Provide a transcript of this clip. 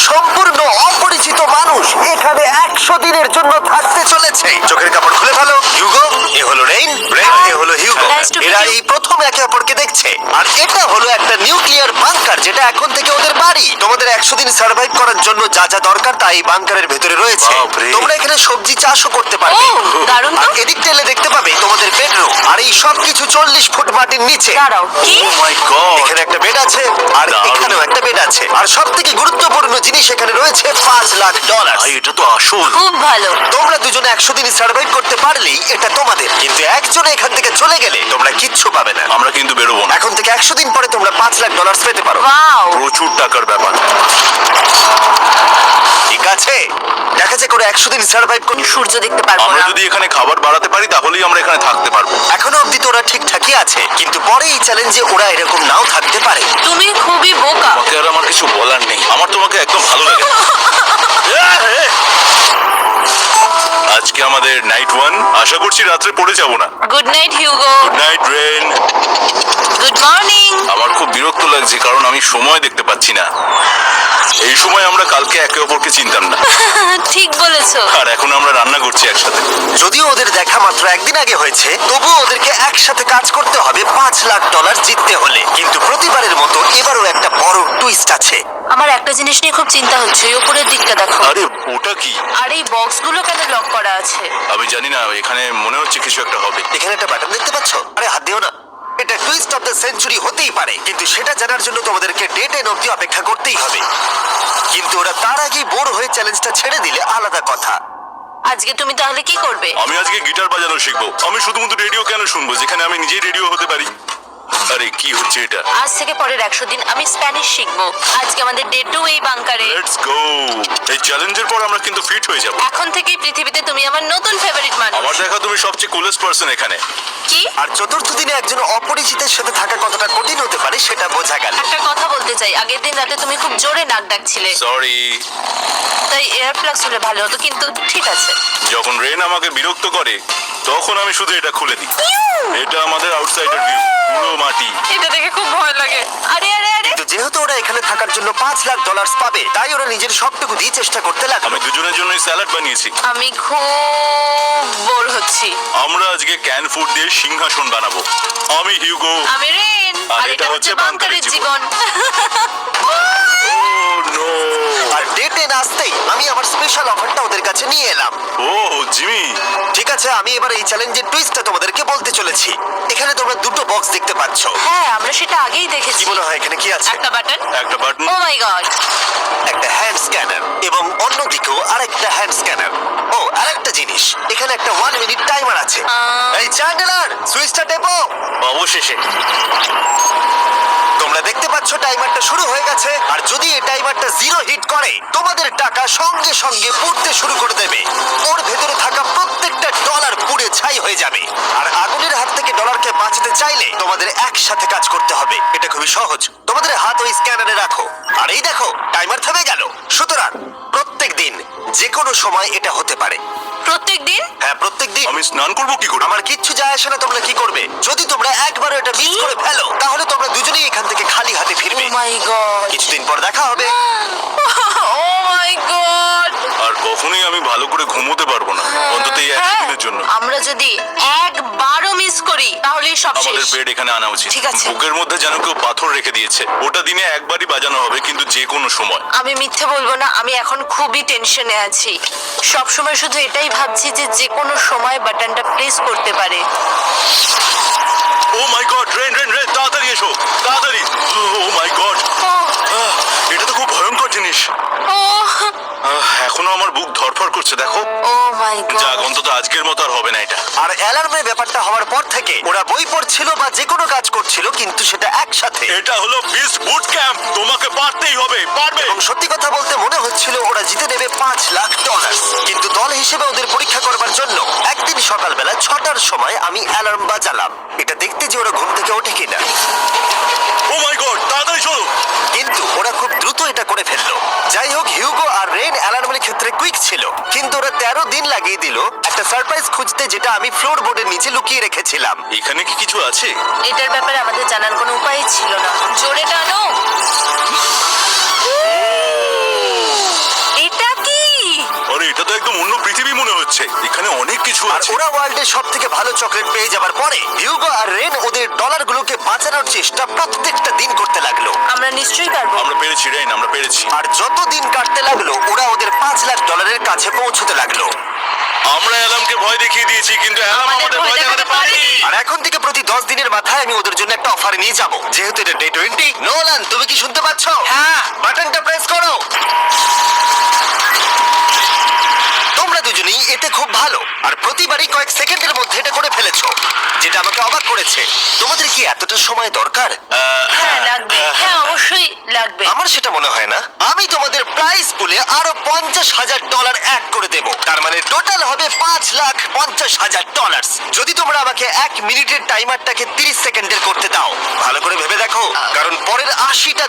সম্পূর্ণ অপরিচিত মানুষ এখানে 100 দিনের জন্য থাকতে চলেছে। চোখের কাপড় খুলে ফেলো। হিউগো, এ হলো রেইন, এ হলো হিউগো। Nice to meet এরা you. এই প্রথম একে অপরকে দেখছে। আর এটা হলো একটা নিউক্লিয়ার বাংকার, যেটা এখন থেকে ওদের বাড়ি। তোমাদের 100 দিন সার্ভাইভ করার জন্য যা যা দরকার তা এই বাংকারের ভেতরে রয়েছে। বাপরে। তোমরা এখানে সবজি চাষও করতে পারবে। ও, দারুণ তো। আর এদিক টেলে দেখতে পাবে তোমাদের বেডরুম। আর এই সব কিছু 40 ফুট মাটির নিচে। দাঁড়াও, কি? ও মাই গড, এখানে একটা বেড আছে, আর দারুণ। এখানেও একটা বেড আছে। আর সব থেকে গুরুত্বপূর্ণ জিনিস এখানে রয়েছে $5 লাখ। ভাই এটা তো আসল। খুব ভালো। তোমরা দুজনে 100 দিন সার্ভাইভ করতে পারলেই এটা তোমাদের, কিন্তু একজন এখান থেকে চলে গেলে তোমরা কিচ্ছু পাবে না। আমরা কিন্তু বেরোবো না। এখন থেকে 100 দিন পরে তোমরা $5 লাখ পেতে পারো। ওয়াও। প্রচুর টাকার ব্যাপার। ঠিক আছে, দেখা যাক করে 100 দিন সার্ভাইভ করি। সূর্য দেখতে পারবো আমরা না। যদি এখানে খাবার বাড়াতে পারি তাহলেই আমরা এখানে থাকতে পারবো। এখনো অব্দি তো ওরা ঠিকঠাকই আছে, কিন্তু পরে এই চ্যালেঞ্জে ওরা এরকম নাও থাকতে পারে। তুমি খুবই বোকা। তোমাকে আর আমার কিছু বলার নেই, আমার তোমাকে একদম ভালো লাগে না। আজকে আমাদের নাইট 1, আশা করছি রাত্রে পড়ে যাব না। Good night Hugo. Night rain. Good morning. আমার খুব বিরক্ত লাগছে কারণ আমি সময় দেখতে পাচ্ছি না। এই সময় আমরা কালকে একে অপরকে চিনতাম না, ঠিক বলেছো। আর এখন আমরা রান্না করছি একসাথে। যদিও ওদের দেখা মাত্র একদিন আগে হয়েছে, তবুও ওদেরকে একসাথে কাজ করতে হবে $5 লাখ জিততে হলে। কিন্তু প্রতিবারের মতো এবারও একটা বড় টুইস্ট আছে। আমার একটা জিনিস নিয়ে খুব চিন্তা হচ্ছে, ওই উপরের দিকটা দেখো। আরে ওটা কি? আর এই বক্সগুলো কেন লক করা আছে? আমি জানি না, এখানে মনে হচ্ছে কিছু একটা হবে। এখানে একটা বাটন দেখতে পাচ্ছ? আরে হাত দিও না। এটা টুইস্ট অফ দ্য সেঞ্চুরি হতেই পারে, কিন্তু সেটা জানার জন্য তোমাদেরকে ডে 10 অব্দি অপেক্ষা করতেই হবে। কিন্তু ওরা তার আগেই বোর হয়ে চ্যালেঞ্জটা ছেড়ে দিলে আলাদা কথা। আজকে তুমি তাহলে কি করবে? আমি আজকে গিটার বাজানো শিখবো। আমি শুধুমাত্র রেডিও কেন শুনবো যেখানে আমি নিজেই রেডিও হতে পারি? আরে কি হচ্ছে এটা? আজ থেকে পরের 100 দিন আমি স্প্যানিশ শিখবো। আজকে আমাদের ডে 2 এই বাংকারে। Let's go. এই চ্যালেঞ্জের পর আমরা কিন্তু ফিট হয়ে যাব। এখন থেকেই পৃথিবীতে তুমি আমার নতুন ফেভারিট মানুষ। আমার দেখা তুমি সবচেয়ে কুলেস্ট পারসন এখানে। কি? আর চতুর্থ দিনে একজন অপরিচিতের সাথে থাকা কতটা কঠিন হতে পারে সেটা বোঝা গেল। একটা কথা বলতে চাই, আগের দিন রাতে তুমি খুব জোরে নাক ডাকছিলে, সরি। তাই এয়ার প্লাগস হলে ভালো হতো, কিন্তু ঠিক আছে। যখন রেন আমাকে বিরক্ত করে তখন আমি শুধু এটা খুলে দিই। এটা আমাদের আউটসাইডার ভিউ, পুরো মাটি। এটা দেখে খুব ভয় লাগে। আরে আরে আরে, কিন্তু যেহেতু ওরা এখানে থাকার জন্য $5 লাখ পাবে, তাই ওরা নিজের সবটুকু দিয়ে চেষ্টা করতে লাগলো। আমি দুজনের জন্যই স্যালাড বানিয়েছি। আমি খুব বোর হচ্ছি। আমরা আজকে ক্যান ফুড দিয়ে সিংহাসন বানাবো। আমি হিউগো। আমি রেন, আর এটা হচ্ছে বাংকারের জীবন। নো। আর ডে 10 আসতেই আমি আমার স্পেশাল অফারটা ওদের কাছে নিয়ে এলাম। ও জিমি, ঠিক আছে, আমি এবার এই চ্যালেঞ্জের টুইস্টটা তোমাদেরকে বলতে চলেছি। এখানে তোমরা দুটো বক্স দেখতে পাচ্ছ। হ্যাঁ, আমরা সেটা আগেই কি দেখেছি। মনে হয় এখানে কি আছে? একটা বাটন। একটা বাটন। ও মাই গড। একটা হ্যান্ড স্ক্যানার, এবং অন্যদিকেও আরেকটা হ্যান্ড স্ক্যানার। ও, আরেকটা জিনিস, এখানে একটা 1 মিনিট টাইমার আছে। এই চ্যান্ডেলার, সুইচটা টেপো। অবশেষে। তোমরা দেখতে পাচ্ছ টাইমারটা শুরু হয়ে গেছে, আর যদি এই টাইমারটা 0 হিট করে তোমাদের টাকা সঙ্গে সঙ্গে পুড়তে শুরু করে দেবে। ওর ভেতরে থাকা প্রত্যেকটা ডলার পুড়ে ছাই হয়ে যাবে। আর আগুনের হাত থেকে ডলারকে বাঁচাতে চাইলে তোমাদের একসাথে কাজ করতে হবে। এটা খুবই সহজ, তোমাদের হাত ওই স্ক্যানারে রাখো, আর এই দেখো টাইমার থেমে গেল। সুতরাং প্রত্যেক দিন যে কোনো সময় এটা হতে পারে। প্রত্যেক দিন? হ্যাঁ, প্রত্যেক দিন। আমি স্নান করবো কি করে? আমার কিচ্ছু যায় আসে না তোমরা কি করবে। যদি তোমরা একবারও এটা মিস করে ফেলো, তাহলে তোমরা দুজনেই এখান থেকে খালি হাতে ও ফিরবে। মাই গড। কিছুদিন পর দেখা হবে। ও মাই গড। আর কখনোই আমি ভালো করে ঘুমোতে পারবো না, অন্তত এই 100 দিনের জন্য। আমরা যদি একবারও মিস করি তাহলেই সব শেষ। আমাদের বেড এখানে আনা উচিত। ঠিক আছে। বুকের মধ্যে যেন কেউ পাথর রেখে দিয়েছে। ওটা দিনে একবারই বাজানো হবে, কিন্তু যে কোনো সময়। আমি মিথ্যে বলবো না, আমি এখন খুবই টেনশনে আছি। সব সময় শুধু এটাই ভাবছি যে যে কোনো সময় বাটনটা প্রেস করতে পারে। ও মাই গড, রেন রেন রেন, তাড়াতাড়ি এসো, তাড়াতাড়ি। ও মাই গড, এটা তো খুব ভয়ঙ্কর জিনিস। ও এখনো আমার বুক ধড়ফড় করছে, দেখো। ও মাই যাক, গড। অন্তত আজকের মতো আর হবে না এটা। আর অ্যালার্মের ব্যাপারটা হওয়ার পর থেকে ওরা বই পড়ছিল বা যে কোনো কাজ করছিল, কিন্তু সেটা একসাথে। এটা হলো বিস্ট বুট ক্যাম্প, তোমাকে পারতেই হবে, পারবে। এবং সত্যি কথা বলতে মনে হচ্ছিল ওরা জিতে নেবে $5 লাখ। কিন্তু দল হিসেবে ওদের পরীক্ষা করবার জন্য একদিন সকালবেলা 6টার সময় আমি অ্যালার্ম বাজালাম, এটা দেখতে যে ওরা ঘুম থেকে ওঠে কিনা। ও মাই গড, তাড়াতাড়ি চলো। কিন্তু ওরা খুব দ্রুত এটা করে ফেললো। যাই হোক, হিউগো আর রেন অ্যালার্মের ক্ষেত্রে কুইক ছিল, কিন্তু ওরা 13 দিন লাগিয়ে দিল একটা সারপ্রাইজ খুঁজতে, যেটা আমি ফ্লোর বোর্ডের নিচে লুকিয়ে রেখেছিলাম। এখানে কি কিছু আছে? এটার ব্যাপারে আমাদের জানার কোনো উপায় ছিল না। জোরে টানো। আছে, এখানে অনেক কিছু আর আছে। ওরা ওয়ার্ল্ডের সব থেকে ভালো চকলেট পেয়ে যাবার পরে হিউগো আর রেন ওদের ডলারগুলোকে বাঁচানোর চেষ্টা প্রত্যেকটা দিন করতে লাগলো। আমরা নিশ্চয়ই পারবো। আমরা পেরেছি রেন, আমরা পেরেছি। আর যত দিন কাটতে লাগলো ওরা ওদের $5,00,000 কাছে পৌঁছতে লাগলো। আমরা অ্যালামকে ভয় দেখিয়ে দিয়েছি, কিন্তু অ্যালাম আমাদের আমাদের ভয় ভয় দেখাতে দেখাতে পারেনি। আর এখন থেকে প্রতি 10 দিনের মাথায় আমি ওদের জন্য একটা অফার নিয়ে যাব, যেহেতু এটা ডে 20। নোলান, তুমি কি শুনতে পাচ্ছ? হ্যাঁ। বাটনটা প্রেস করো। তোমরা দুজনেই এতে খুব ভালো, আর প্রতিবারই কয়েক সেকেন্ডের মধ্যে এটা করে ফেলেছো, যেটা আমাকে অবাক করেছে। তোমাদের কি এতটা সময় দরকার? হ্যাঁ লাগবে, হ্যাঁ অবশ্যই লাগবে। আমার সেটা মনে হয় না। আমি তোমাদের প্রাইস পুলে আরো $50,000 অ্যাড করে দেব, তার মানে টোটাল হবে $5,50,000। যদি তোমরা আমাকে 1 মিনিটের টাইমারটাকে 30 সেকেন্ডের করতে দাও। ভালো করে ভেবে দেখো, কারণ পরের 80টা